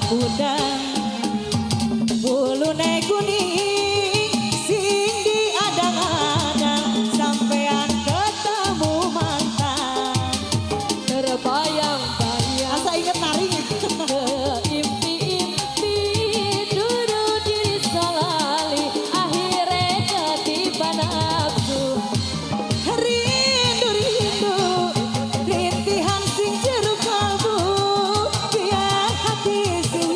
Udang bulu kuning sing diadang-adang sampean ketemu mantan terbayang-bayang asa inget narinya impi-impi duduk di salali akhirnya ketiba nafsu rindu-rindu rintihan sing jeruk kalbu biar hati sing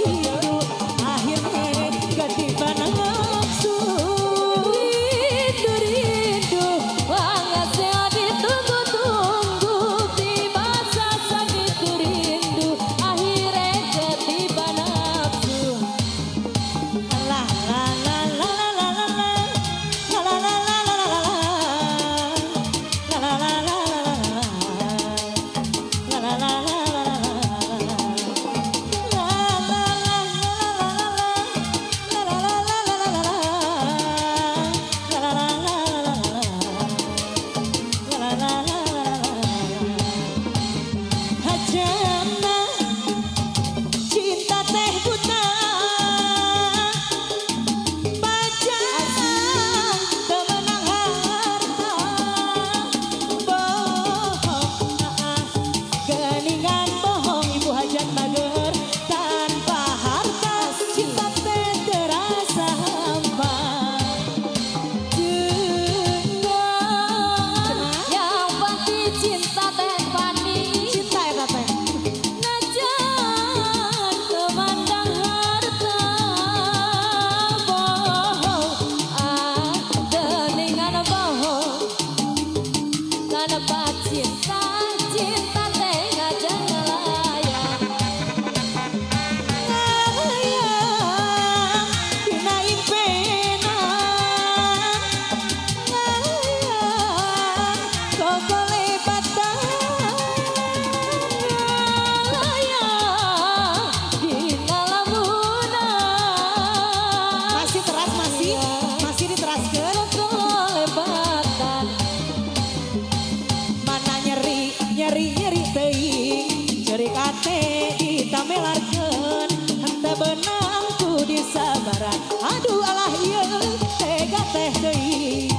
kudu disabaran. Aduh alah ieu tega teh deui.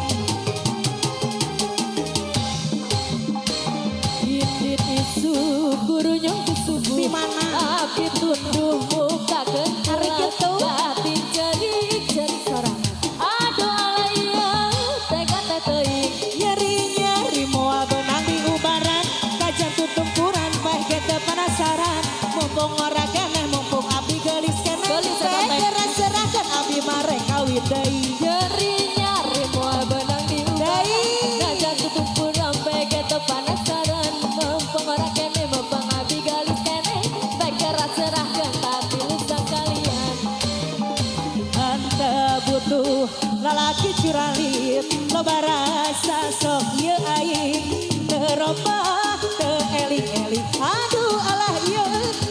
Indit isu guru nyong subuh Di mana? Tapi tunduh muka Hari kentelan gitu? Batin jadi sorangan Aduh alaya tega teh teuing Nyeri-nyeri moal benang di ubaran. Kajan tutumpuran bae kita penasaran. Mumpung ora keneh mumpung abdi gelis keneh. Gelis eta teh. Serahkan abdi mare kawin deui. Nyeri-nyeri moal benang di ubaran Ngajak tutumpur sampai kita penasaran Mumpung orang kene mumpung abi galis kene Baik keras serahkan tapi lusa kalian Ante butuh lalaki curalit. Loba rasa sok ieu aing. Teu robah teu eling-eling. Aduh alah ieu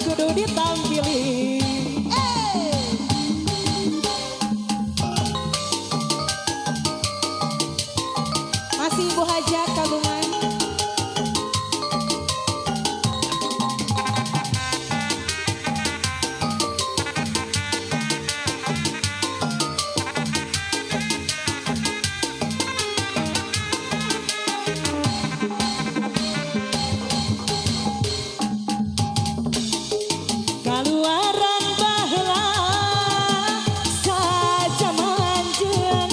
kudu ditampili. Masih Ibu Hajat kagungan. Kaluaran baheula saja manjeun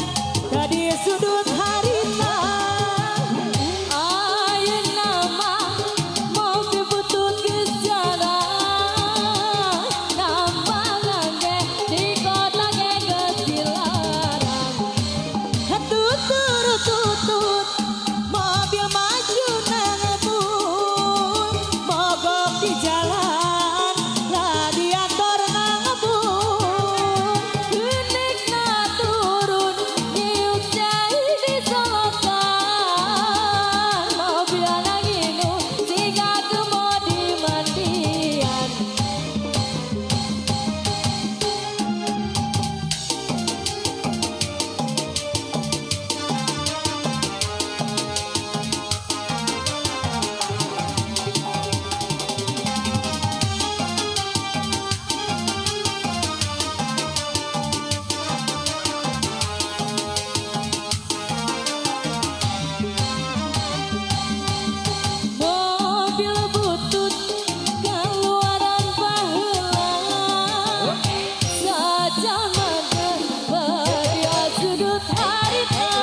tadi sudut harita. Ayeuna mah mobil butut geus jarang Nambangan ge di kota ge geus dilarang Tutut mobil maju nangebun. Mogok di jalan radiator nangebun. Geunikna turun nyiuk cai disolokan Mobil nanginu siga kemodi mandian Mobil butut keluaran baheula Sajaman bedia sudut harita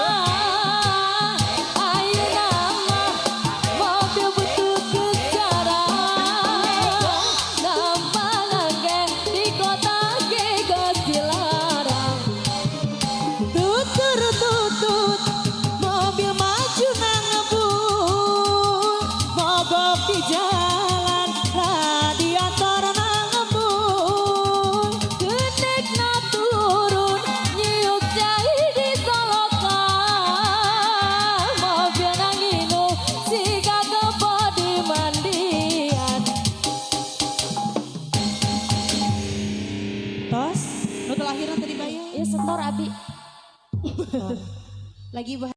Ayeuna mah mobil butut geus jarang Nambangan ge di kota ge geus dilarang Tutut mobil maju nangebun. Mogok di jalan radiator nangebun. Geunikna turun nyiuk cai disolokan Mobil nanginu siga kepo di mandian Tos, nu terakhir tadi bayar. Ya setor abi Lagi